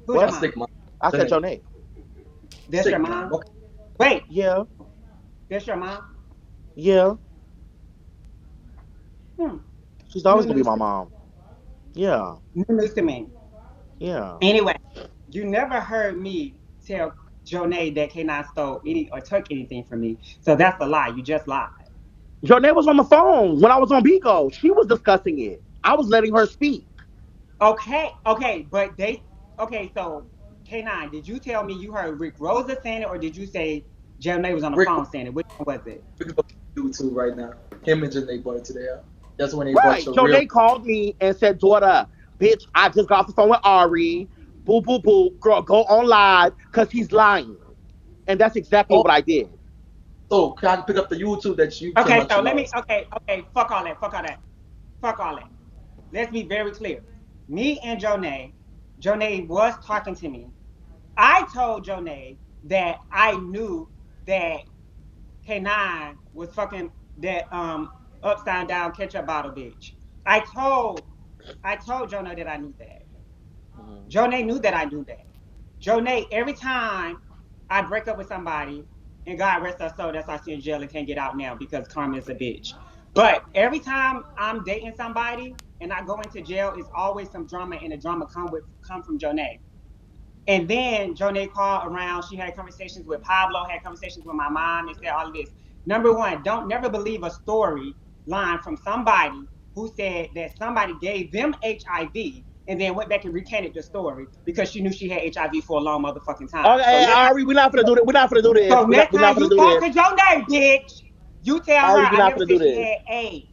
Who's your What? mom? I said your name. That's your mom? Okay. Wait, Yeah. that's your mom? Yeah. Hmm. She's New always gonna be news my to me. mom. Yeah. New news to me. Yeah. Anyway, you never heard me tell Jonay that K9 stole any or took anything from me. So that's a lie. You just lied. Your name was on the phone when I was on Bigo. She was discussing it. I was letting her speak. Okay, but okay, so K9, did you tell me you heard Rick Rosa saying it or did you say Jonay was on the Rick phone saying it? Which one was it? Rick on YouTube right now. Him and Janae brought it to the app. That's when they brought Right. your real. Jonay called me and said, daughter, bitch, I just got off the phone with Ari. Boo, boo, boo. Girl, go on live because he's lying. And that's exactly Oh, what I did. so can I pick up the YouTube that you came Okay, out so your let me mouth? okay, fuck all that, fuck all that, fuck all that. Let's be very clear. Me and Jonay was talking to me. I told Jonay that I knew that K9 was fucking that upside down ketchup bottle bitch. I told I told Jonay that I knew that. Mhm. Jonay knew that I knew that. Jonay, every time I break up with somebody, and God rest her soul, that's why she's in jail and can't get out now because karma is a bitch. But every time I'm dating somebody and I go into jail, it's always some drama, and the drama come from Jonay. And then Jonay called around. She had conversations with Pablo, had conversations with my mom, and said all of this. Number one, don't never believe a story line from somebody who said that somebody gave them HIV and then went back and recanted the story because she knew she had HIV for a long motherfucking time. So Okay, next time, Ari, we're not gonna do this. We're not gonna do this. so next We're not time gonna you do talk this. to Jonay, bitch, you tell her Ari, we're I not never gonna do said she this. had AIDS.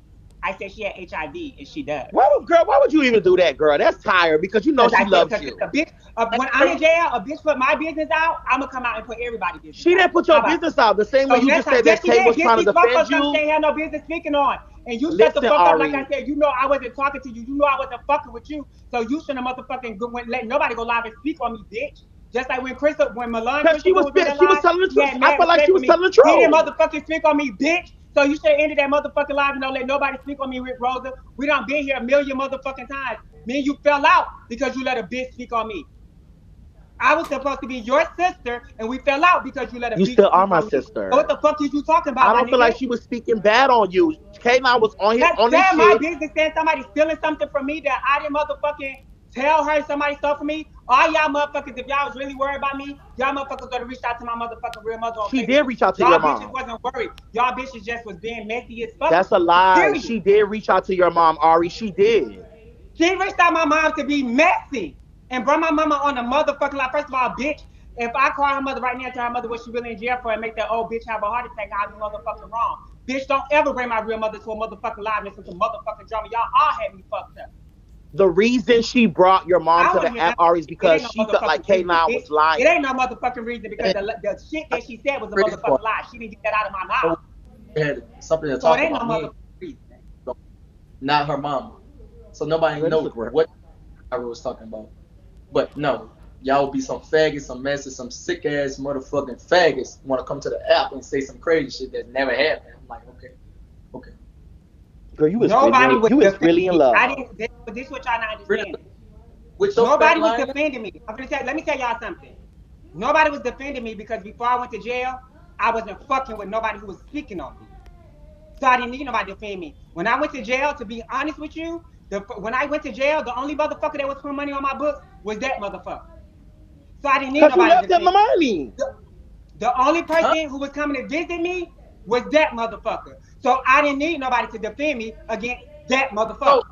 I said she had HIV, and she does. Why would you even do that, girl? That's tired because you know Because she I said, loves because if you. a bitch, when I'm in jail, a bitch put my business out, I'm gonna come out and put everybody's business She out. didn't put How your about business that? out the same way So you next just time, said yes, that she Tay did. was Bitch, trying to these defend motherfuckers come you. say had no business speaking on. And you shut the Listen, fuck up like I Ari. said. You know I wasn't talking to you. You know I wasn't fucking with you. So you shouldn't have motherfucking let nobody go live and speak on me, bitch. Just like when Milan Because Christopher was on that she was live, telling the he truth. had I mad felt like she respect for was me. telling the He didn't truth. motherfucking speak on me, bitch. So you should have ended that motherfucking live and don't let nobody speak on me, Rick Rosa. We done been here a million motherfucking times. Me and you fell out because you let a bitch speak on me. I was supposed to be your sister, and we fell out because you let a You bitch still are speak my on me. So what sister. the fuck is you talking about, I my don't feel nigga? like she was speaking bad on you. K9 was on his That's my shit. business saying somebody stealing something from me that I didn't motherfucking tell her somebody stole from me. All y'all motherfuckers, if y'all was really worried about me, y'all motherfuckers would have reached out to my motherfucking real mother on She did Facebook. reach out to your Y'all bitches mom. wasn't worried. Y'all bitches just was being messy as fuck. That's a lie. Period. She did reach out to your mom, Ari. She did. She reached out my mom to be messy and brought my mama on the motherfucking line. First of all, bitch, if I call her mother right now and tell her mother what she really in jail for and make that old bitch have a heart attack, I'll be motherfucking wrong. Bitch, don't ever bring my real mother to a motherfucking live and listen to motherfucking drama. Y'all all had me fucked up. The reason she brought your mom I to want to the hear app, none of Ari, that is shit. It because ain't no she felt like motherfucking reason, K9 bitch. was It lying. ain't no motherfucking reason because And the shit I that she said was a crazy motherfucking part. lie. She didn't get that out of my mouth. Oh, they had something to So it talk ain't no about. Me motherfucking and reason. you, not her mama. So nobody Girl, this know look real. what I was talking about. But no, y'all be some faggots, some messes, some sick ass motherfucking faggots want to come to the app and say some crazy shit that never happened. I'm like, okay, okay. Girl, Nobody was you was defending really in me. I love. didn't. This is what y'all not Really, understanding. with your fat Nobody was line, defending me. Let me tell y'all something. Nobody was defending me because before I went to jail, I wasn't fucking with nobody who was speaking on me. So I didn't need nobody to defend me. When I went to jail, to be honest with you, when I went to jail, the only motherfucker that was putting money on my books was that motherfucker. So I didn't need Because you nobody to left them defend the me. money. The only huh? person who was coming to visit me was that motherfucker. So I didn't need nobody to defend me against that So, motherfucker.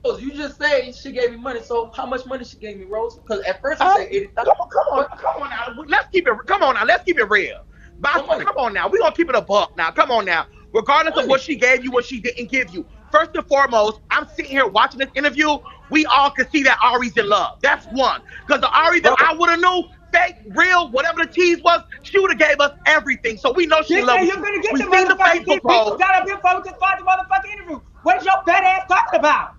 Rose, you just say she gave me money. So how much money she gave me, Rose? Because at first you said 80,000. What? Come on now. Let's keep it. Come on now. Let's keep it real. What money? Come on now. We're gonna keep it a buck now. Come on now. Regardless of Money. what she gave you, what she didn't give you. First and foremost, I'm sitting here watching this interview. We all can see that Ari's in love. That's one. Because the Ari that Bro, I would have knew, fake, real, whatever the tease was, she would have gave us everything. So we know she in bitch, love and with you're you. gonna get We the seen the motherfucking Facebook shit. Bitch, you post. got up here before we can start the motherfucking interview. What is your fat ass talking about?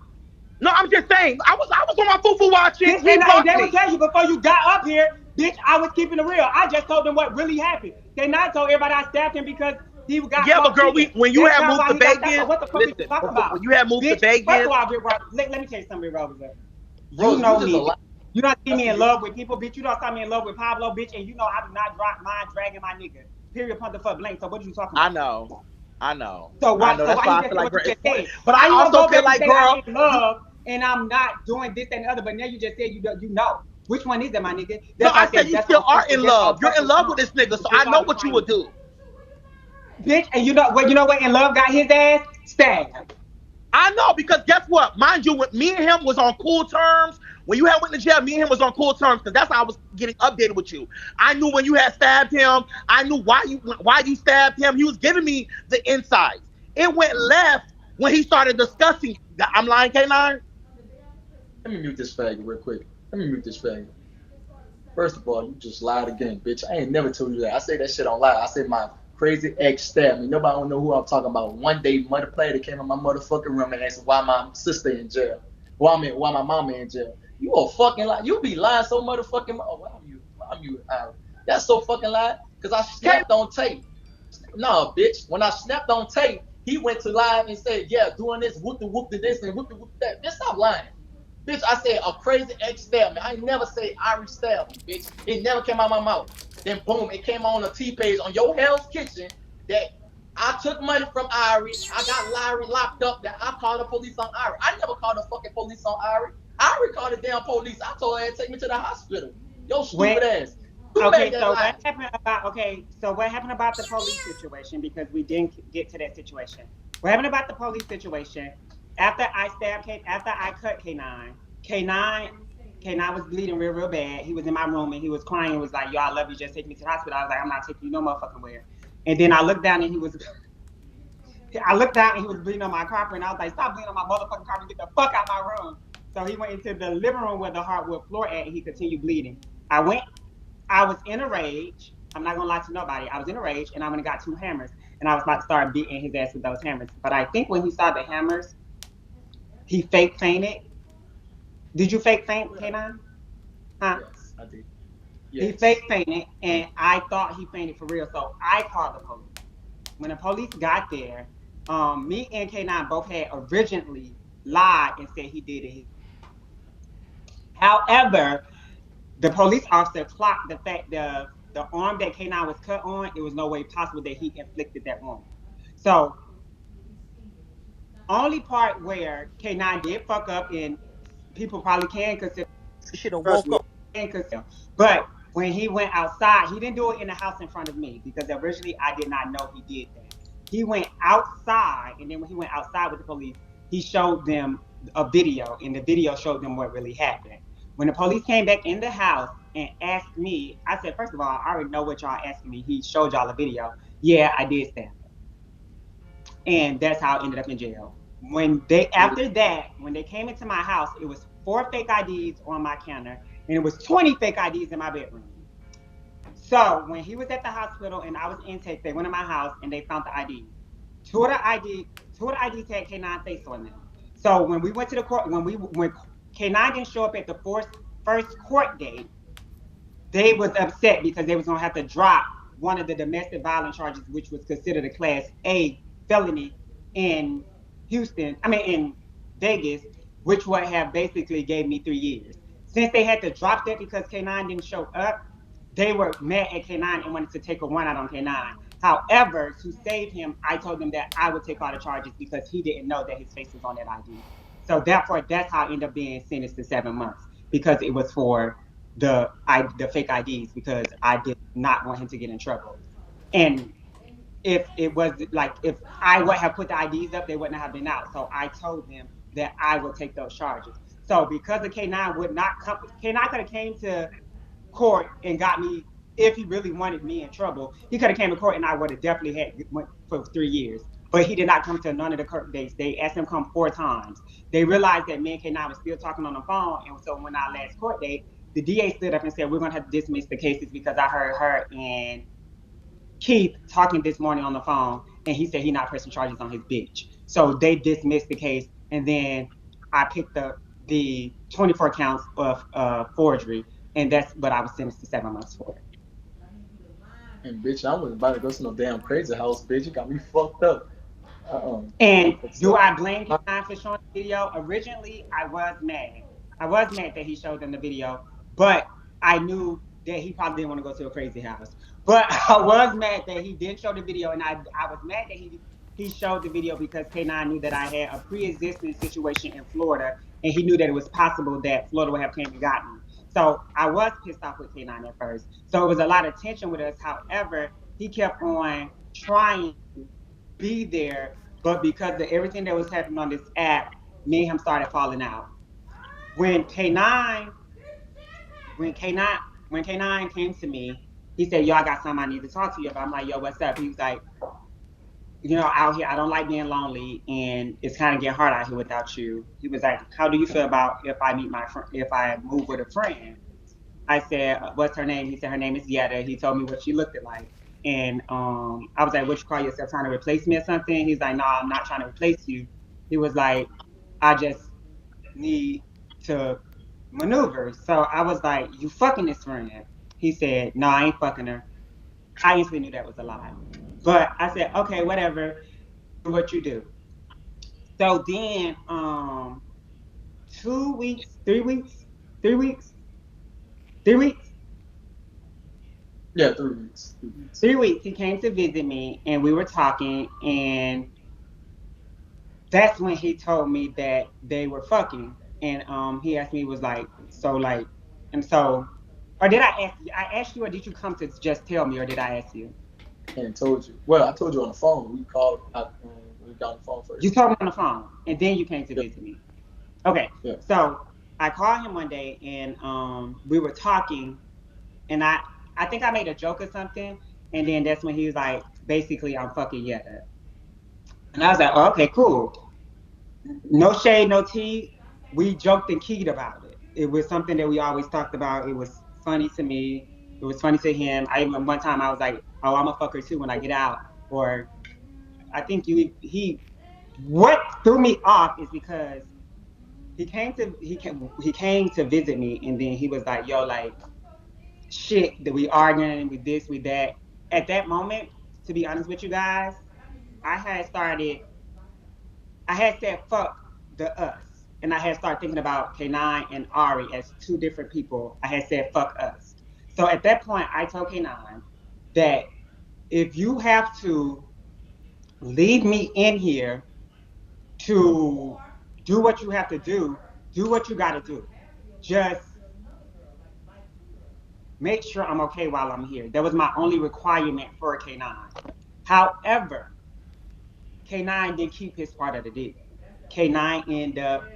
No, I'm just saying. I was on my foo watching. Bitch, He and blocked they will me. tell you before you got up here, bitch, I was keeping it real. I just told them what really happened. They not told everybody I stabbed him because he got Yeah, but caught girl, cheating. when you They had tell moved why to he got stabbed. So Vegas, what the fuck is you listen, talking about? when you had moved to Bitch, first Vegas, of all, Rick Ross, let me tell you something, Rick Ross. You Rose, you know just a me, lie. bitch. You don't see That's me the in love with people, bitch. You don't saw me in love with Pablo, bitch. And you know I do not drop mind dragging my nigga. Period. Point the fuck blank. So what are you talking I about? know. I know. So I why? know. So That's why you why I just feel say like, what girl, you it's just point. said? But How I you gonna also go feel back and like, say I'm girl, in you love and I'm not doing this and the other? But now you just said you know. Which one is it, my nigga? no, That's why I I said said you that's still on are fuck with in that's on love. You're fuck in with love with Tom. this nigga, But so this I why I know be what you trying would to do. bitch. And you know what? You know what? And love got his ass stabbed. I know because guess what? Mind you, when me and him was on cool terms. When you had went to jail, me and him was on cool terms because that's how I was getting updated with you. I knew when you had stabbed him. I knew why you stabbed him. He was giving me the insights. It went left when he started discussing. I'm lying, K9. Let me mute this faggot real quick. Let me mute this faggot. First of all, you just lied again, bitch. I ain't never told you that. I say that shit on live. I said my crazy ex stabbed me. Nobody don't know who I'm talking about. One day, mother player came in my motherfucking room and asked why my sister in jail. Why my mama in jail. You a fucking lie. You be lying so motherfucking. Oh, why I'm you? Why I'm you? That's so fucking lie. Cause I K. snapped on tape. No, bitch. When I snapped on tape, he went to live and said, "Yeah, doing this, whoop the whoop the this and whoop the whoop that." Bitch, stop lying. Bitch, I said a crazy ex stabbed me. I never say Ari stabbed me, bitch. It never came out of my mouth. Then boom, it came on a T page on your Hell's Kitchen that I took money from Ari. I got Larry locked up. That I called the police on Ari. I never called the fucking police on Ari. Ari called the damn police. I told her to take me to the hospital. Yo, When stupid ass. You made okay, that so lie. what happened about the police situation? Because we didn't get to that situation. What happened about the police situation? After I cut K9 was bleeding real bad. He was in my room and he was crying and was like, "Yo, I love you. Just take me to the hospital." I was like, "I'm not taking you no motherfucking where." And then I looked down and he was bleeding on my carpet and I was like, "Stop bleeding on my motherfucking carpet. Get the fuck out my room." So he went into the living room where the hardwood floor at and he continued bleeding. I was in a rage. I'm not gonna lie to nobody. I was in a rage and I went and got two hammers and I was about to start beating his ass with those hammers. But I think when he saw the hammers, he fake fainted. Did you fake faint, K9? Huh? Yes, I did. He Yes. fake fainted and I thought he fainted for real. So I called the police. When the police got there, me and K9 both had originally lied and said he did it. However, the police officer clocked the fact the arm that K9 was cut on. It was no way possible that he inflicted that wound. So only part where K9 did fuck up and people probably can consider Should have trust woke me, up. can consider. But when he went outside, he didn't do it in the house in front of me because originally I did not know he did that. He went outside, and then when he went outside with the police, he showed them a video, and the video showed them what really happened. When the police came back in the house and asked me, I said, first of all, I already know what y'all asking me. He showed y'all a video. Yeah, I did stab him. And that's how I ended up in jail. When they came into my house, it was 4 fake IDs on my counter, and it was 20 fake IDs in my bedroom. So when he was at the hospital and I was intake, they went to my house and they found the IDs. Two of the ID, two of the IDs had K9 face on them. So when we went to the court, when K9 didn't show up at the first court date, they was upset because they was gonna have to drop one of the domestic violence charges, which was considered a class A felony in Houston, I mean in Vegas, which would have basically gave me 3 years. Since they had to drop that because K9 didn't show up, they were mad at K9 and wanted to take a one out on K9. However, to save him, I told them that I would take all the charges because he didn't know that his face was on that ID. So therefore, that's how I ended up being sentenced to 7 months because it was for the fake IDs because I did not want him to get in trouble. And if it was like if I would have put the IDs up, they wouldn't have been out. So I told them that I would take those charges. So because the K9 would not come, K9 could have came to court and got me if he really wanted me in trouble. He could have came to court and I would have definitely had went for 3 years. But he did not come to none of the court dates. They asked him to come 4 times. They realized that me and K9 was still talking on the phone. And so when our last court date, the DA stood up and said, "We're going to have to dismiss the cases because I heard her and Keith talking this morning on the phone, and he said he not pressing charges on his bitch." So they dismissed the case, and then I picked up the 24 counts of forgery, and that's what I was sentenced to 7 months for. And bitch, I wasn't about to go to no damn crazy house, bitch. You got me fucked up. And That's do up. I blame K9 for showing the video? Originally, I was mad. I was mad that he showed them the video, but I knew that he probably didn't want to go to a crazy house. But I was mad that he didn't show the video, and I was mad that he showed the video because K9 knew that I had a pre-existing situation in Florida, and he knew that it was possible that Florida would have came and gotten me. So I was pissed off with K9 at first. So it was a lot of tension with us. However, he kept on trying to be there, but because of everything that was happening on this app, me and him started falling out. When K9 when K9 when K9 came to me, he said, "Yo, I got something I need to talk to you about." I'm like, "Yo, what's up?" He was like, "Out here, I don't like being lonely, and it's kind of getting hard out here without you." He was like, "How do you feel about if I move with a friend?" I said, "What's her name?" He said, "Her name is Yetta." He told me what she looked like, and I was like, "What you call yourself, trying to replace me or something?" He's like, "No, I'm not trying to replace you." He was like, "I just need to maneuver." So I was like, "You fucking this friend?" He said, "No, I ain't fucking her." I instantly knew that was a lie. But I said, "Okay, whatever. Do what you do." So then 2 weeks, 3 weeks, 3 weeks, 3 weeks, Yeah, 3 weeks. 3 weeks. 3 weeks, he came to visit me and we were talking, and that's when he told me that they were fucking. And he asked me, was like, so like, and so, or did I ask you? I asked you, or did you come to just tell me, or did I ask you? And told you. Well, I told you on the phone. We called. We got on the phone You first. told me on the phone, and then you came to Yeah. visit me. Okay, Yeah. so I called him one day, and we were talking, and I think I made a joke or something, and then that's when he was like, basically, I'm fucking Yetta, and I was like, oh, okay, cool. No shade, no tea. We joked and keyed about it. It was something that we always talked about. It was funny to me. It was funny to him. I even one time I was like, "Oh, I'm a fucker too when I get out." Or I think you he. What threw me off is because he came to visit me, and then he was like, "Yo, like shit that we arguing, we this, we that." At that moment, to be honest with you guys, I had started I had said fuck the us. And I had started thinking about K9 and Ari as two different people. I had said fuck us. So at that point, I told K9 that if you have to leave me in here to do what you have to do what you got to do. Just make sure I'm okay while I'm here. That was my only requirement for K9. However, K9 didn't keep his part of the deal. K9 ended up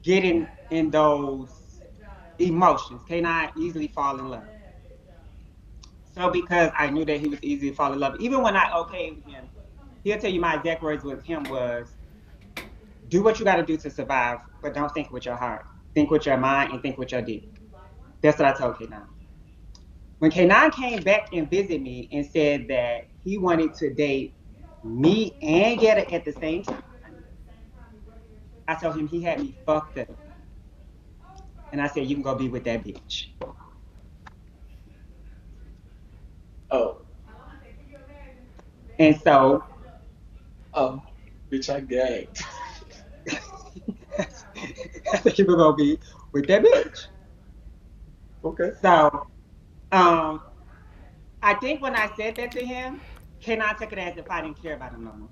getting in those emotions. K9 easily fall in love. So because I knew that he was easy to fall in love, even when I okayed him, he'll tell you my exact words with him was, do what you got to do to survive, but don't think with your heart. Think with your mind and think with your dick. That's what I told K9. When K9 came back and visited me and said that he wanted to date me and Yetta at the same time, I told him he had me fucked up. And I said, you can go be with that bitch. Oh. And so Oh. Bitch, I gagged. I said, you can go be with that bitch. Okay. So um, I think when I said that to him, K9 took it as if I didn't care about him no more,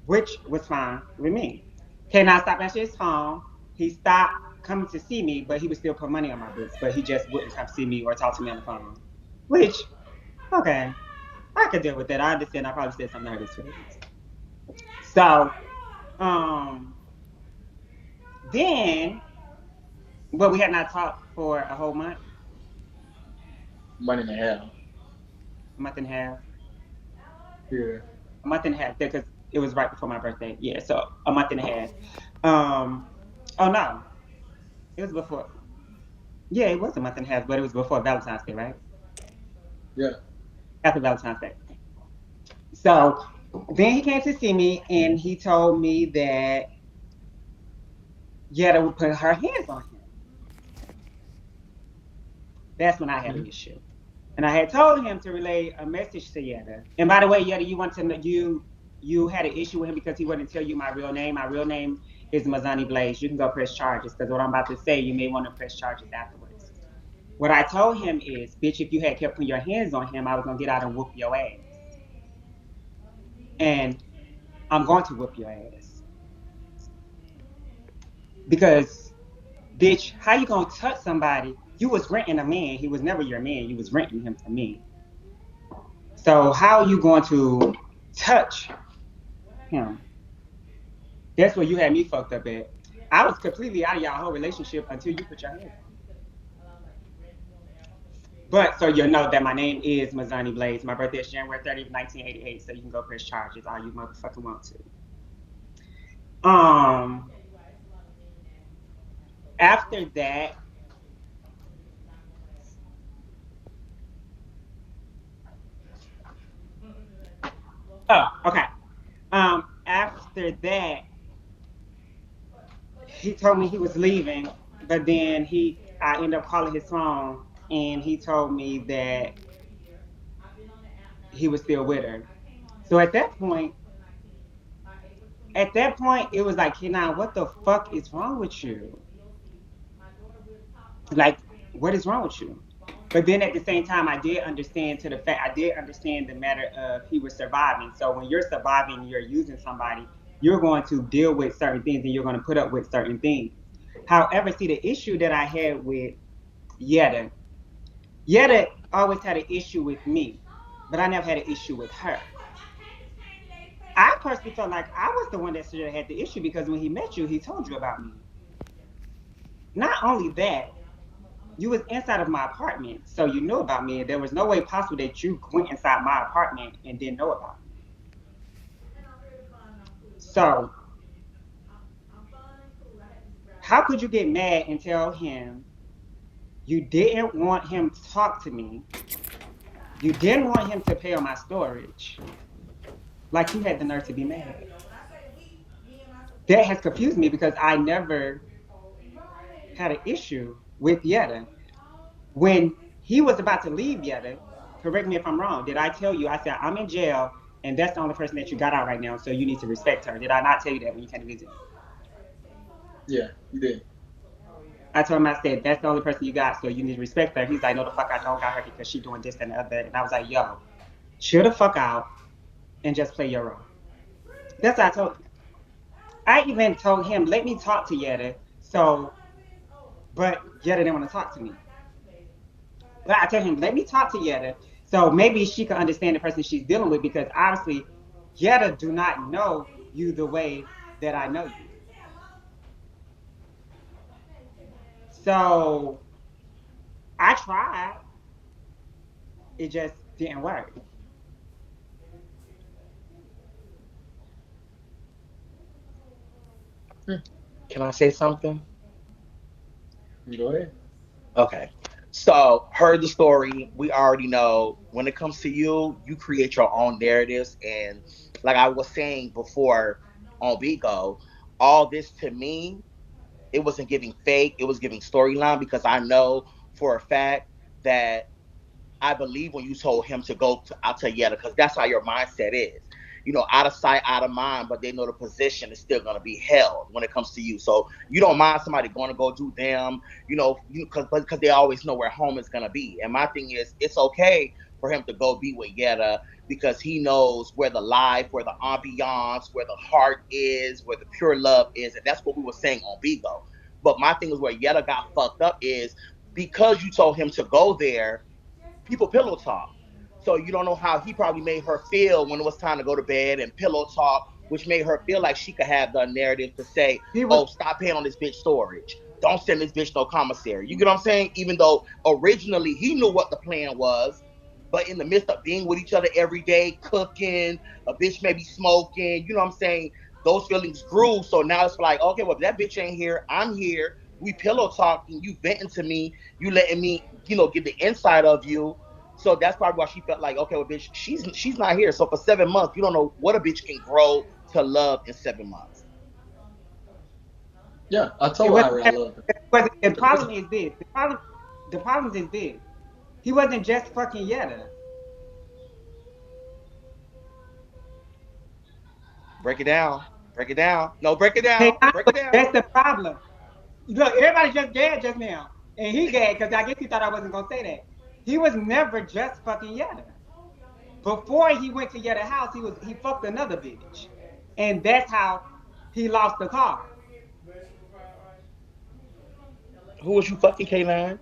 which was fine with me. K9 stopped answering his phone. He stopped coming to see me, but he would still put money on my books, but he just wouldn't come see me or talk to me on the phone. Which, okay, I could deal with that. I understand. I probably said something to hurt his feelings. So, um, then, but we had not talked for a whole month, Money and a half. a month and a half, Yeah. a month and a half, because it was right before my birthday. Yeah, so a month and a half. Um, oh no, it was before. Yeah, it was a month and a half, but it was before Valentine's Day, right? Yeah. After Valentine's Day. So then he came to see me and he told me that Yetta would put her hands on him. That's when I had an Mm-hmm. issue. And I had told him to relay a message to Yetta. And by the way, Yetta, you want to know you had an issue with him because he wouldn't tell you my real name. My real name is Mazani Blaze. You can go press charges because what I'm about to say, you may want to press charges afterwards. What I told him is, bitch, if you had kept putting your hands on him, I was gonna get out and whoop your ass. And I'm going to whoop your ass. Because, bitch, how you gonna touch somebody? You was renting a man. He was never your man. You was renting him from me. So how are you going to touch him? That's where you had me fucked up at. I was completely out of y'all whole relationship until you put your hands on me. But so you know that my name is Mazani Blaze. My birthday is January 30th, 1988. So you can go press charges all you motherfucking want to. After that, oh, okay. After that, he told me he was leaving, but then I ended up calling his phone, and he told me that he was still with her. So at that point, it was like, Kenan, what the fuck is wrong with you? Like, what is wrong with you? But then at the same time, I did understand the matter of he was surviving. So when you're surviving, you're using somebody, you're going to deal with certain things and you're going to put up with certain things. However, see, the issue that I had with Yetta, Yetta always had an issue with me, but I never had an issue with her. I personally felt like I was the one that should have had the issue because when he met you, he told you about me. Not only that, you was inside of my apartment, so you knew about me, and there was no way possible that you went inside my apartment and didn't know about me. So, how could you get mad and tell him you didn't want him to talk to me? You didn't want him to pay on my storage. Like you had the nerve to be mad. That has confused me because I never had an issue with Yetta. When he was about to leave Yetta, correct me if I'm wrong, did I tell you, I said, I'm in jail and that's the only person that you got out right now, so you need to respect her. Did I not tell you that when you came to visit me? Yeah, you did. I told him, I said, that's the only person you got, so you need to respect her. He's like, no, the fuck I don't got her because she doing this and the other. And I was like, yo, chill the fuck out and just play your role. That's what I told him. I even told him, let me talk to Yetta. So, but Yetta didn't want to talk to me. But I told him, let me talk to Yetta. So maybe she can understand the person she's dealing with because obviously Yetta do not know you the way that I know you. So I tried. It just didn't work. Can I say something? Go ahead. Okay. So, heard the story. We already know when it comes to you, you create your own narratives. And like I was saying before on Bigo, all this to me, it wasn't giving fake, it was giving storyline because I know for a fact that I believe when you told him to go to, out to Yetta, because that's how your mindset is. You know, out of sight, out of mind, but they know the position is still going to be held when it comes to you. So you don't mind somebody going to go do them, because they always know where home is going to be. And my thing is, it's okay for him to go be with Yetta because he knows where the life, where the ambiance, where the heart is, where the pure love is. And that's what we were saying on Bigo. But my thing is where Yetta got fucked up is because you told him to go there, people pillow talk. So you don't know how he probably made her feel when it was time to go to bed and pillow talk, which made her feel like she could have the narrative to say, He was oh, stop paying on this bitch storage. Don't send this bitch no commissary. You get what I'm saying? Even though originally he knew what the plan was, but in the midst of being with each other every day, cooking, a bitch maybe smoking, you know what I'm saying? Those feelings grew. So now it's like, okay, well, if that bitch ain't here, I'm here. We pillow talking, you venting to me, you letting me, get the inside of you. So that's probably why she felt like, okay, well, bitch, she's not here. So for 7 months, you don't know what a bitch can grow to love in 7 months. Yeah, I it told was Irie I loved her. the But problem is this. The problem is this. He wasn't just fucking Yetta. Break it down. Break it down. No, break it Hey, down. Break it down. that's the problem. Look, everybody just gagged just now. And he gagged because I guess he thought I wasn't going to say that. He was never just fucking Yetta. Before he went to Yetta's house, he fucked another bitch. And that's how he lost the car. Who was you fucking, K9?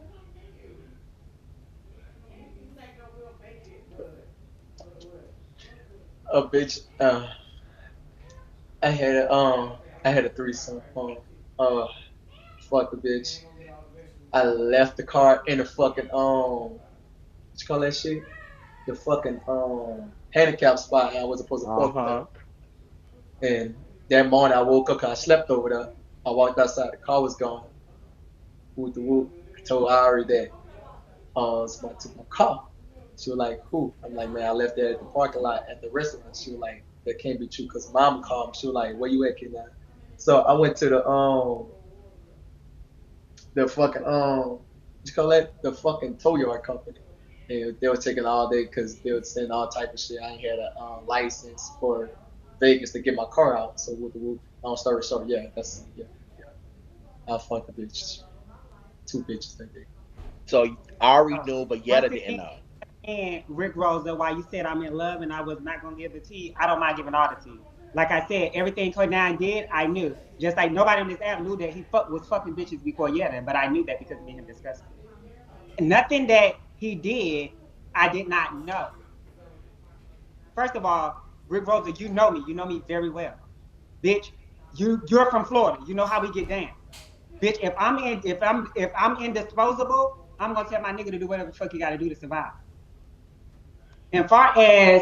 A bitch. I had a I had a threesome. Uh, fuck the bitch. I left the car in the fucking what you call that shit? The fucking handicap spot. I wasn't supposed to Uh fuck there. huh. And that morning I woke up 'cause I slept over there. I walked outside, the car was gone. Whoop the whoop. I told Ari that somebody took my car. She was like, who? I'm like, man, I left that at the parking lot at the restaurant. She was like, that can't be true because mama called me. She was like, where you at, kid now? So I went to the fucking what you call that? The fucking tow yard company. And they were taking all day because they were saying all type of shit. I ain't had a license for Vegas to get my car out. So with the whoop, long story short, yeah, that's yeah, yeah. I fucked the bitches, two bitches that day. So Ari knew, but Once Yetta didn't again, know. and Rick Rosa, why you said I'm in love and I was not going to give the tea, I don't mind giving all the tea. Like I said, everything Code9 did, I knew. Just like nobody on this app knew that was fucking bitches before Yetta, but I knew that because me and him discussed it. Nothing that he did, I did not know. First of all, Rick Rosa, you know me. You know me very well. Bitch, you're from Florida. You know how we get down. Bitch, if I'm indisposable, I'm gonna tell my nigga to do whatever the fuck he gotta do to survive. And far as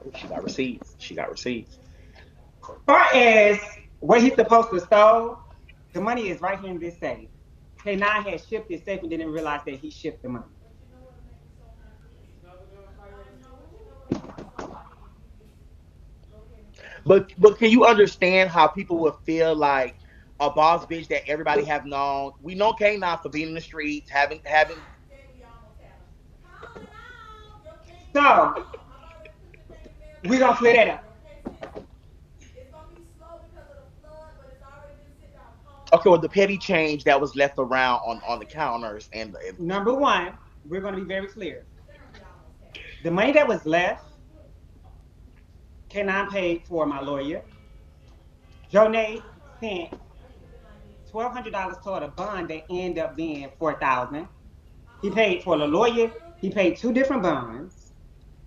Oh, she got receipts. She got receipts. far as what he's supposed to steal, the money is right here in this safe. K9 had shipped it safe and didn't realize that he shipped the money. But can you understand how people would feel like a boss bitch that everybody have known? We know K9 for being in the streets, having. So we gonna clear that up. Okay, well, the petty change that was left around on the counters and Number one, we're gonna be very clear. The money that was left, K9 paid for my lawyer. Jonay sent $1,200 toward a bond that ended up being 4,000. He paid for the lawyer. He paid two different bonds,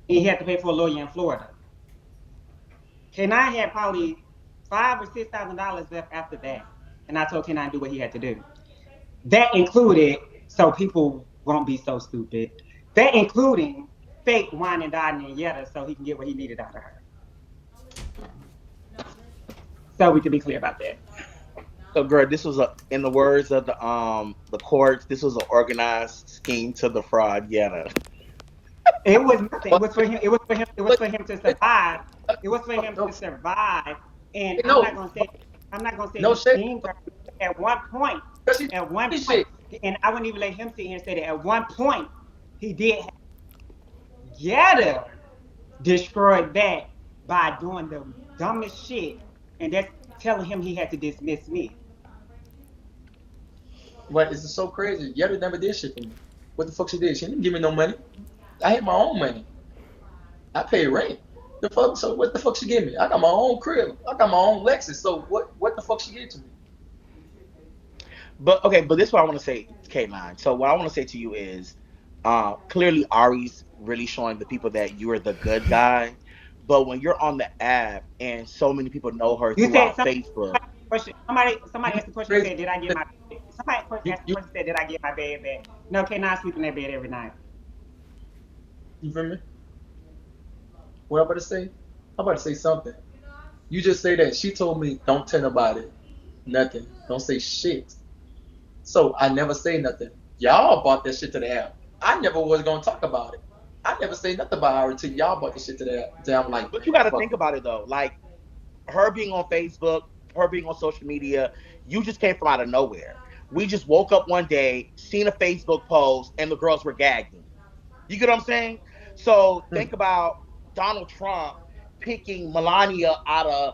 and he had to pay for a lawyer in Florida. K9 had probably $5,000 or $6,000 left after that, and I told K9 to do what he had to do. That included, so people won't be so stupid. That including fake wine and dining in Yetta so he can get what he needed out of her. So we can be clear about that. so, girl, this was in the words of the courts, this was an organized scheme to defraud Yetta. It was nothing. It was for him. It was for him. It was But for him to survive. It was for him no, to survive. And I'm no, not gonna say I'm not gonna say no he shade. schemed her. At one point, Cause she at one this point, shit. and I wouldn't even let him sit here and say that. At one point, he did get her destroyed that by doing the dumbest shit, and that's telling him he had to dismiss me. But it's so crazy. Yetta never did shit for me. What the fuck she did? She didn't give me no money. I had my own money. I paid rent. The fuck? So what the fuck she give me? I got my own crib. I got my own Lexus. So what the fuck she gave to me? But okay, but this is what I want to say, K9. So what I want to say to you is, clearly Ari's really showing the people that you are the good guy. But when you're on the app and so many people know her You said throughout Facebook, somebody You asked the question crazy. said, did I get my somebody You asked the you question said, did I get my bed back? No, can I sleep in that bed every night? you feel me? What I'm about to say? I'm about to say something. You just say that she told me don't tell nobody nothing. Don't say shit. So I never say nothing. Y'all brought that shit to the app. I never was gonna talk about it. I never say nothing about her until y'all brought the shit to the app. Then I'm like, but you got to fuck think it. about it though. Like her being on Facebook, her being on social media, you just came from out of nowhere. We just woke up one day, seen a Facebook post, and the girls were gagging. You get what I'm saying? So Hmm. think about. Donald Trump picking Melania out of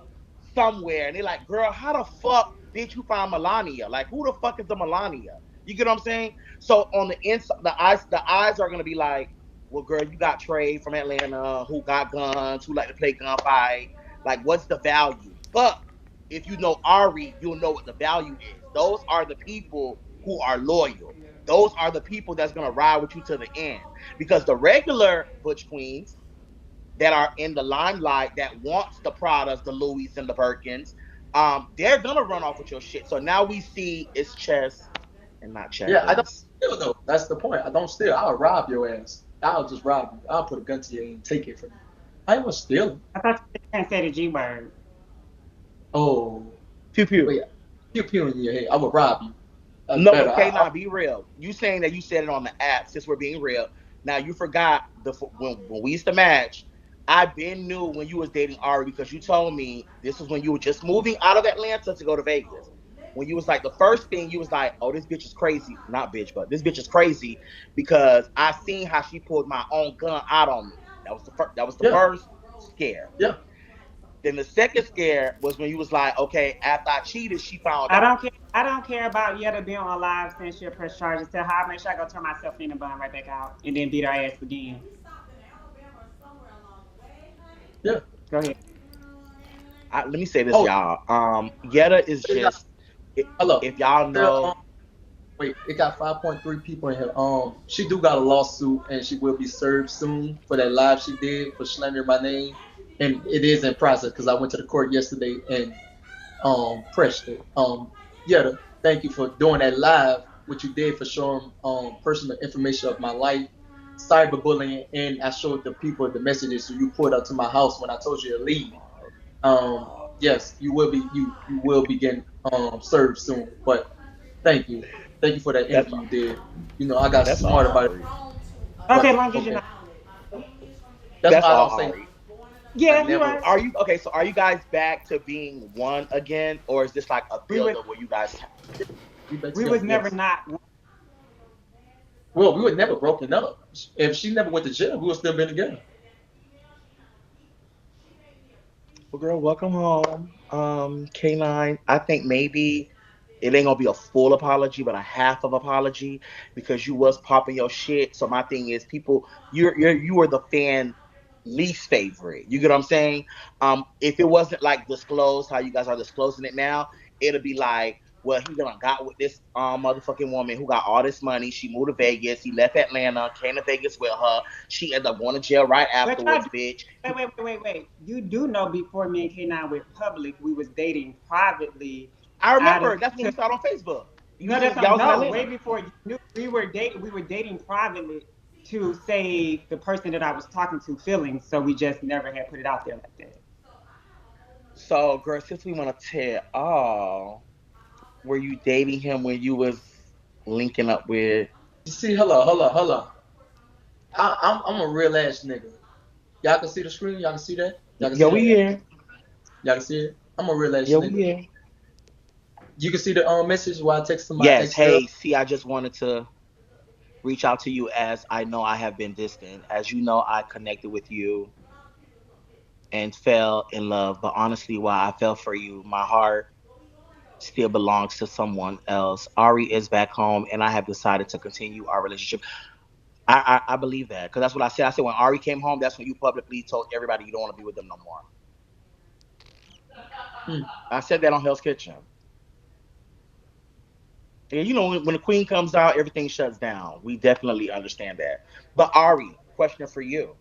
somewhere, and they're like, "Girl, how the fuck did you find Melania? Like, who the fuck is the Melania?" You get what I'm saying? So on the inside, the eyes are gonna be like, "Well, girl, you got Trey from Atlanta, who got guns, who like to play gunfight. Like, what's the value?" But if you know Ari, you'll know what the value is. Those are the people who are loyal. Those are the people that's gonna ride with you to the end. Because the regular Butch Queens that are in the limelight that wants the Pradas, the Louis, and the Birkins, they're gonna run off with your shit. So now we see it's chess and not Yeah, I don't checkers. steal though. That's the point. I don't steal. I'll rob your ass. I'll just rob you. I'll put a gun to you and take it from you. I ain't gonna steal it. I thought you can't say the G word. Oh, Pew pew. wait. Pew pew in your head. I will rob you. That's No, better. but K9, be real. You saying that you said it on the app since we're being real. Now you forgot when we used to match. I been knew when you was dating Ari because you told me this was when you were just moving out of Atlanta to go to Vegas. When you was like the first thing you was like, "Oh, this bitch is crazy." Not bitch, but this bitch is crazy because I seen how she pulled my own gun out on me. That was the first. That was the Yeah, first scare. yeah. Then the second scare was when you was like, "Okay, after I cheated, she found I out." don't care. I don't care about Yetta being on live since she'll press charges. Tell her I'll make sure I go turn myself in and bun right back out and then beat her ass again. Yeah. Go ahead. Let me say this, Oh, y'all. Yetta is it got, just hello. if y'all There, know. wait, it got 5.3 people in here. She do got a lawsuit and she will be served soon for that live she did for slandering my name, and it is in process because I went to the court yesterday and pressed it. Yeah, thank you for doing that live. What you did for showing personal information of my life, cyberbullying, and I showed the people the messages so you pulled up to my house when I told you to leave. Yes, you will be getting served soon. But thank you, thank you for that That's interview you did. You know, I got that's smart all about it. Ari. Okay, But long as you okay, know. that's why That's I all don't say Ari. I Yeah, you're never. right. Are you okay? So are you guys back to being one again, or is this like a We was buildup where you guys? We back we together. was never Yes. not. Well, we would never broken up. If she never went to jail, we would still been together. Well, girl, welcome home. K9. I think maybe it ain't gonna be a full apology, but a half of apology because you was popping your shit. So my thing is, people, you were the fan least favorite. You get what I'm saying? If it wasn't like disclosed how you guys are disclosing it now, it'll be like, well, he done got with this motherfucking woman who got all this money. She moved to Vegas. He left Atlanta, came to Vegas with her. She ended up going to jail right But y'all afterwards, do. bitch. Wait. You do know before me and K9 went public, we was dating privately I out of remember that's when we started on Facebook. You was no, in that's y'all was in no, way Atlanta. before you knew we were dating privately to save the person that I was talking to feelings, so we just never had put it out there like that. So, girl, since we want to tell all, were you dating him when you was linking up with? You see, hello. I'm a real ass nigga. Y'all can see the screen. Y'all can see that. Y'all can Yeah, see we that. here. Y'all can see it. I'm a real ass Yeah, we nigga. here. You can see the message while I texted my Yes. ex girl. Hey, see, I just wanted to reach out to you as I know I have been distant. As you know, I connected with you and fell in love. But honestly, while I fell for you, my heart still belongs to someone else. Ari is back home, and I have decided to continue our relationship. I believe that because that's what I said. I said when Ari came home, that's when you publicly told everybody you don't want to be with them no more. Hmm. I said that on Hell's Kitchen. And you know, when the Queen comes out, everything shuts down. We definitely understand that. But Ari, question for you.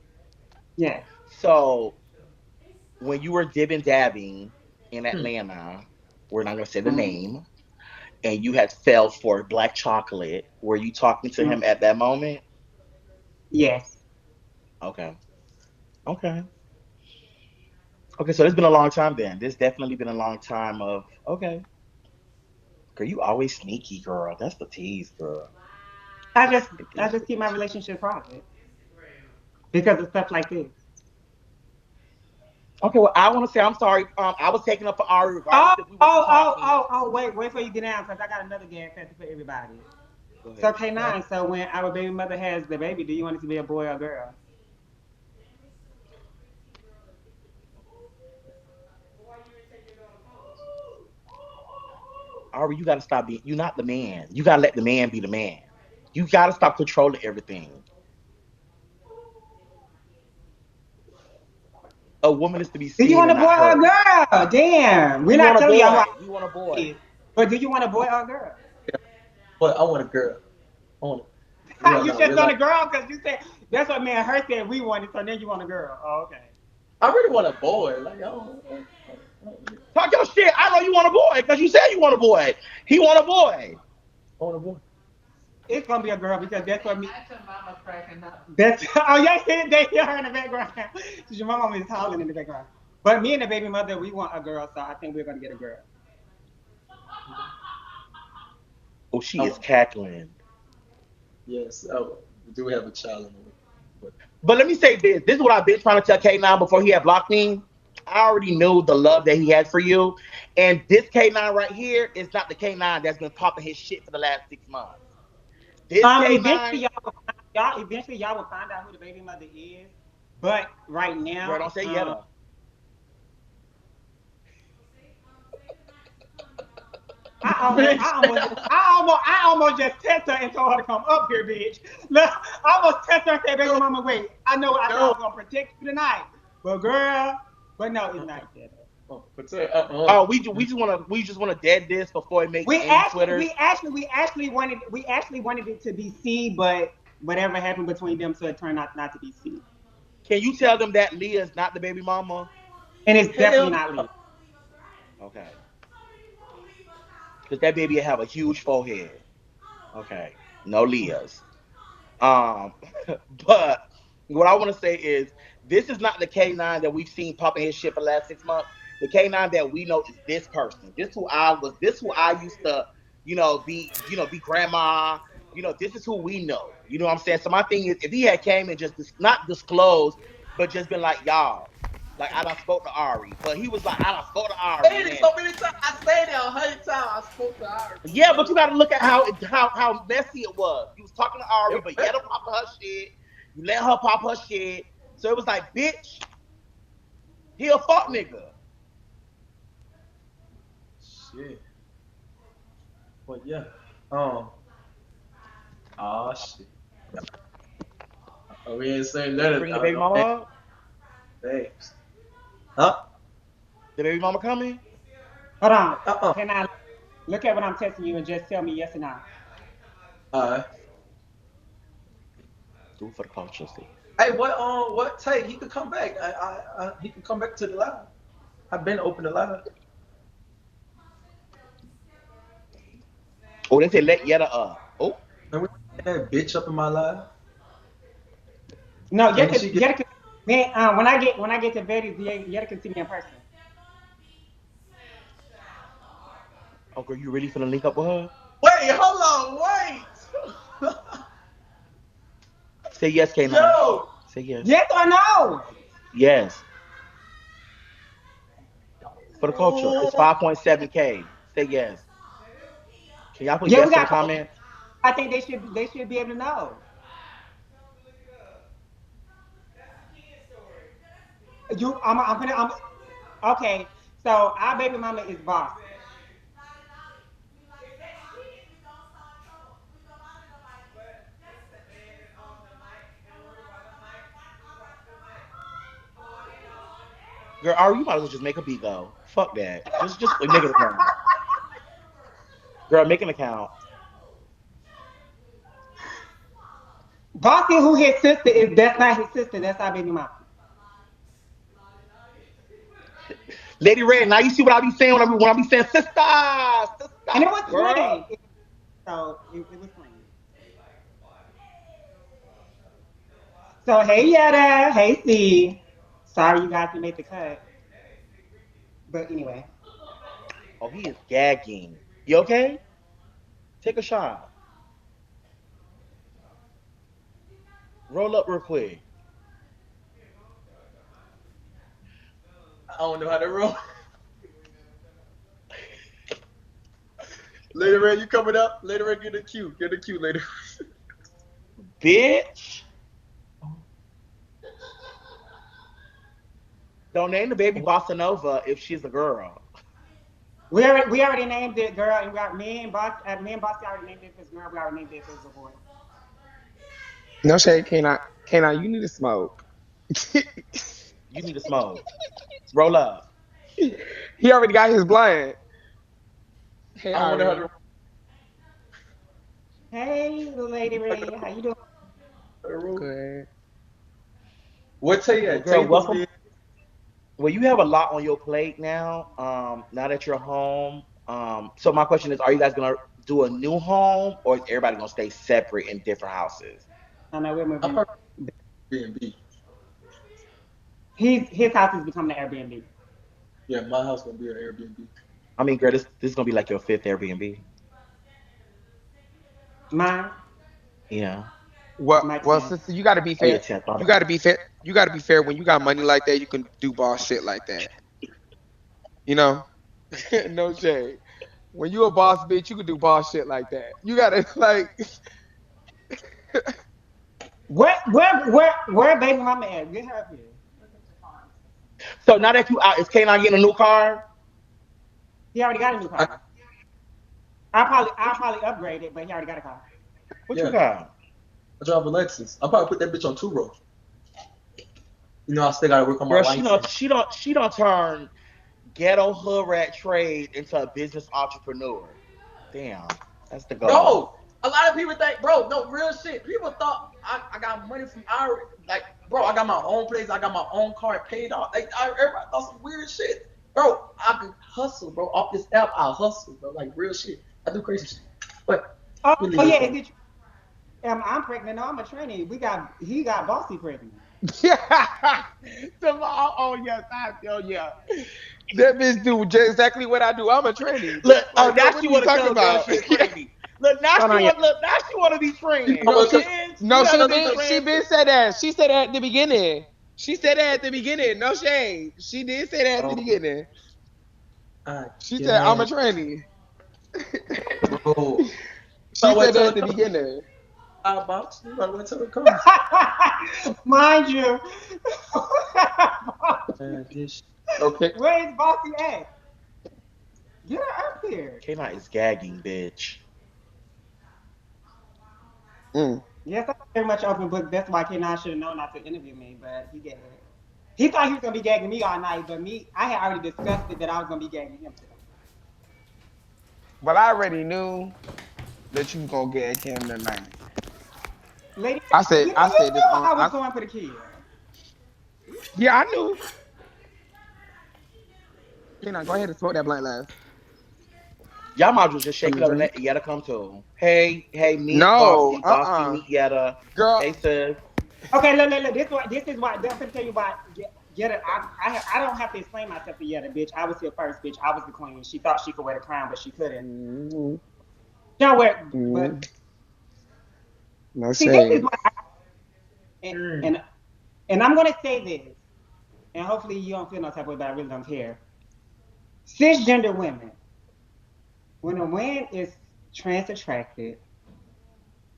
Yeah. So when you were dibbing dabbing in Hmm. Atlanta, we're not gonna say the Mm-hmm. name, and you had fell for black chocolate, were you talking to him at that moment? Yes. Okay. Okay. Okay, so it's been a long time then. This definitely been a long time of okay. Girl, you always sneaky, girl. That's the tease, girl. I just It I is just what keep it my is. relationship private because of stuff like this. Okay, well, I want to say I'm sorry. I was taking up for Ari, regardless Oh, if we wasn't talking. wait for you get down because I got another gas question for everybody. Go So ahead. K9, so when our baby mother has the baby, do you want it to be a boy or a girl? Ari, you gotta stop being. You're not the man. You gotta let the man be the man. You gotta stop controlling everything. A woman is to be Do you seen want a and boy not or a heard. girl? Damn. We're We not want a telling y'all who our boy. We want a boy. is. But do you want a boy or a girl? But I want a girl. I want a real, You not just real want life. a girl because you said that's what me and her said we wanted, so then you want a girl. Oh, okay. I really want a boy. Like, Talk your shit. I know you want a boy because you said you want a boy. He want a boy. I want a boy. It's gonna be a girl because that's what me. That's your mama cracking up. That's oh yeah, they hear her in the background. Your mama is howling in the background. But me and the baby mother, we want a girl, so I think we're gonna get a girl. Oh, she is Oh, cackling. yes. Oh, we do have a child in the way. But But let me say this. This is what I've been trying to tell K9 before he had blocked me. I already knew the love that he had for you. And this K9 right here is not the K9 that's been talking his shit for the last 6 months. This Eventually K9, y'all will find out who the baby mother is. But right girl, now, don't say Yetta. bitch, I almost just text her and told her to come up here, bitch. Look, I almost text her and said, baby no, mama, wait. I said I no. was gonna protect you tonight, but girl, but no, it's not that. But say, Oh, we just wanna dead this before it makes We any actually, Twitters. we actually, we actually wanted it to be C, but whatever happened between them, so it turned out not to be C, Can you tell them that Leah is not the baby mama? and it's definitely hell not no. Lee. Okay. Because that baby have a huge forehead. Okay. No Leahs. Um, but what I want to say is this is not the K9 that we've seen popping his shit for the last 6 months. The K9 that we know is this person. This who I used to, be grandma. This is who we know. You know what I'm saying? So my thing is if he had came and just not disclosed, but just been like, y'all, like I done spoke to Ari. But he was like, I done spoke to Ari. Said And it then so many times. I said it 100 times. I spoke to her so yeah, but many you got times. to look at how messy it was. You was talking to Ari, It but was Yetta popped her shit. You let her pop her shit. So it was like, bitch, he a fuck nigga. shit. But yeah. Um. Oh shit. We ain't saying Are you nothing. bringing the baby mama up? Thanks. Huh? The baby mama coming? Hold on, Uh-uh. can I look at what I'm texting you and just tell me yes or no? Uh, Do it for the culture, see. hey, what take? He could come back. He could come back to the live. I've been open the live. Oh, they said let Yetta up. Oh, And we that bitch up in my live. No, And she get. Yetta, man. When I get to Betty's, Yetta can see me in person. oh, girl, you really finna link up with her? Wait, hold on, wait. Say yes, K9. Yo, Say yes. Yes or no? Yes. For the culture. It's 5.7K. Say yes. Can y'all put Yeah, we yes in the got. comments? I think they should be able to know. I'm gonna. Okay. So our baby mama is boss. Girl, Ari, you might as well just make a Bigo. Fuck that. Just make an account. Girl, make an account. Bossy, who his sister is? That's not his sister. That's our baby mama. Lady Red, now you see what I be saying when I be saying And it sister, was girl. playing. So it was playing. So hey Yada, hey C. Sorry you guys didn't make the cut. But anyway. Oh, he is gagging. You okay? Take a shot. Roll up real quick. I don't know how to roll. Later, Red, you coming up? Later, Red, get a cue. Get a cue later. Bitch. Don't name the baby What? Bossa Nova if she's a girl. We already named it, girl, and we got me and Bossy already named it as girl. We already named it as a boy. No shade, canine, you need to smoke. You need to smoke. Roll up. He already got his blind. Hey, I wanted her Ari. to Hey, little lady Ray, how you doing? roll. Good. What Tay Well, at? girl, Tay supposed to welcome. be. Well, you have a lot on your plate now. Now that you're home. So my question is, are you guys gonna do a new home, or is everybody gonna stay separate in different houses? I know we're I moving. probably Airbnb. His house is becoming an Airbnb. Yeah, my house gonna be an Airbnb. I mean, girl, this is gonna be like your fifth Airbnb. Mine, Yeah. my Well, 10. sister, you gotta be Oh, your fair. 10th. My You bad. gotta be fair. You gotta be fair. When you got money like that, you can do boss shit like that. You know? No shade. When you a boss bitch, you can do boss shit like that. You gotta like Where baby mama at? Get her up here. So now that you out, is Kanon getting a new car? He already got a new I, car. I'll probably upgrade it, but he already got a car. What you yeah, got? I drive a Lexus. I probably put that bitch on two row. You know, I still gotta work on my Girl, she don't license. she don't she don't turn ghetto hood rat trade into a business entrepreneur. Damn, that's the goal. Bro, a lot of people think, bro, no real shit. People thought I got money from our like, bro, I got my own place, I got my own car paid off. Like, everybody thought some weird shit. Bro, I can hustle, bro. Off this app, I hustle, bro. Like real shit. I do crazy shit. But we Oh leave this yeah, alone. I'm pregnant. No, I'm a tranny. He got bossy pregnant. yeah. Oh yes, oh yeah. That bitch do just exactly what I do. I'm a tranny. Look, oh Like, girl, now what she are you want to talking tell a girl about? she a tranny. Hold on, yeah. Look now she want to be trans. I'm no, gonna tell she Bitch, you no, haven't she been been she trans. been said that. She said that at the beginning. She said that at the beginning. No shade. She did say that at the oh, beginning. I She said I'm a guess, tranny. bro. She I wait said that till at it the comes. beginning. I box. You gotta wait till it comes. Mind you, Man, this. Okay. where's bossy at? Get her up here. Kanon is gagging, bitch. Mm. Yes, I'm very much open book. That's why Ken I should have known not to interview me, but he gagged. He thought he was gonna be gagging me all night, but me, I had already discussed it that I was gonna be gagging him today. Well, I already knew that you was gonna get Kim tonight. Lady, I you said this knew on. I was going for the kill. Yeah, I knew. Kena, go ahead and smoke that blunt last. Y'all might as well just shake Some it up and drink. let Yetta come too. Hey, meet No, Bossy. Bossy, meet Yetta. girl. Hey, sis. Okay, look. This is why. I'm gonna tell you why. Get it. I don't have to explain myself to Yetta, bitch. I was here first, bitch. I was the queen. She thought she could wear the crown, but she couldn't. Mm, She don't wear, but mm, no see, this is shade. what. And, Mm. and and I'm gonna say this, and hopefully you don't feel no type of way, but I really don't care. Cisgender women, when a man is trans attracted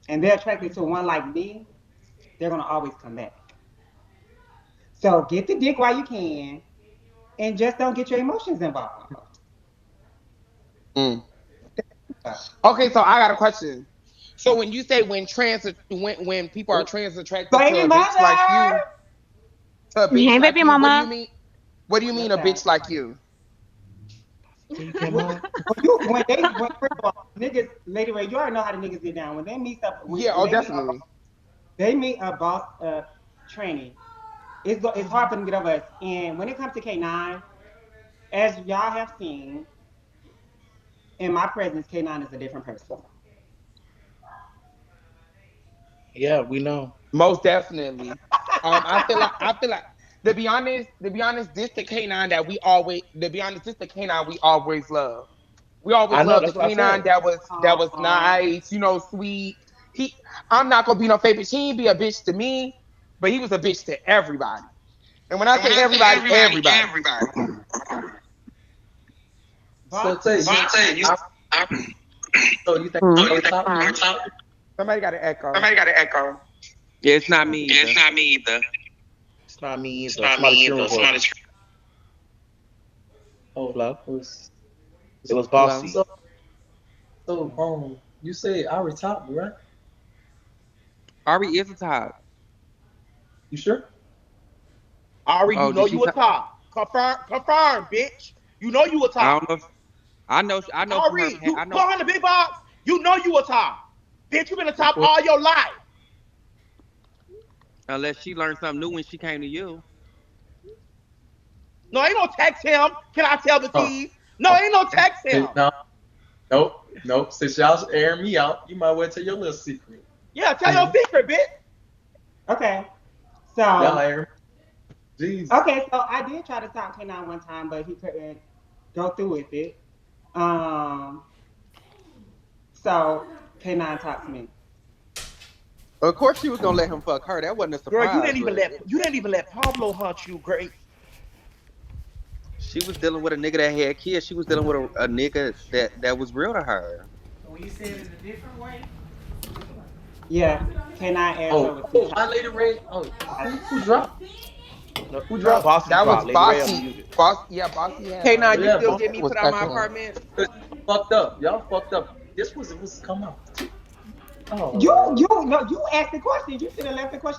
and they're attracted to one like me, they're gonna always come back. So get the dick while you can, and just don't get your emotions involved. Mm. Okay, so I got a question. So when you say when people are trans attracted to Baby a bitch like mother. you, to a bitch Hey, like baby you, what do you mama. mean? What do you mean What's a that? bitch like you? Can you come When up? when first of all, niggas, Lady Ray, you already know how the niggas get down. When they meet up, Yeah, when oh they meet up, definitely. they meet a boss trainee. It's hard for them to get over us. And when it comes to K9, as y'all have seen in my presence, K9 is a different person. Yeah, we know. Most definitely. I feel like to be honest, this the canine that we always to be honest, this the canine we always love. We always I know. loved the That's what I canine said. that was And nice, sweet. He I'm not gonna be no favorite. He ain't be a bitch to me, but he was a bitch to everybody. And when I And when say I say everybody, everybody, everybody. everybody. So boss, Tay, So you. I'm saying you. I, I, so you think so Hmm. you our think top? our top? Somebody got an echo. Somebody got an echo. Yeah, it's not me Yeah, it's either. not me either. It's not me It's either. not Somebody's me screen either. recording. Somebody's. Oh, Hello? it was. It was Hello. Bossy. So you said Ari top, right? Ari is a top. You sure? Ari, you Oh, know did she you a top? top. Confirm, bitch. You know you a I top. don't know. I know. I know from her. Ari, you I know. go on the big box. You know you a top. Bitch, you been a top Before all your life. Unless she learned something new when she came to you. No, ain't no text him. Can I tell the oh, tease? No, oh. ain't no text him. No, nope. Since y'all airing me out, you might well tell your little secret. Yeah, tell your secret, bitch. Okay. Y'all So air. Jeez. I did try to talk K9 one time, but he couldn't go through with it. Um, so K9 talked to me. Of course, she was gonna let him fuck her. That wasn't a Girl, surprise, really. you didn't even let Pablo hunt you, great. She was dealing with a nigga that had kids. She was dealing with a nigga that was real to her. When you said it in a different way, Yeah, K9 asked her Oh, was he my lady Ray. Oh, who dropped? No, Who dropped? Bossy That was dropped. Lady Ray Bossy. unmuted. Yeah, Bossy had her. K9, you Yeah, still boss. get me Was put out my echoing. apartment? Fucked up. Y'all fucked up. This was come out. You Oh. no, you asked the question. You should have left the question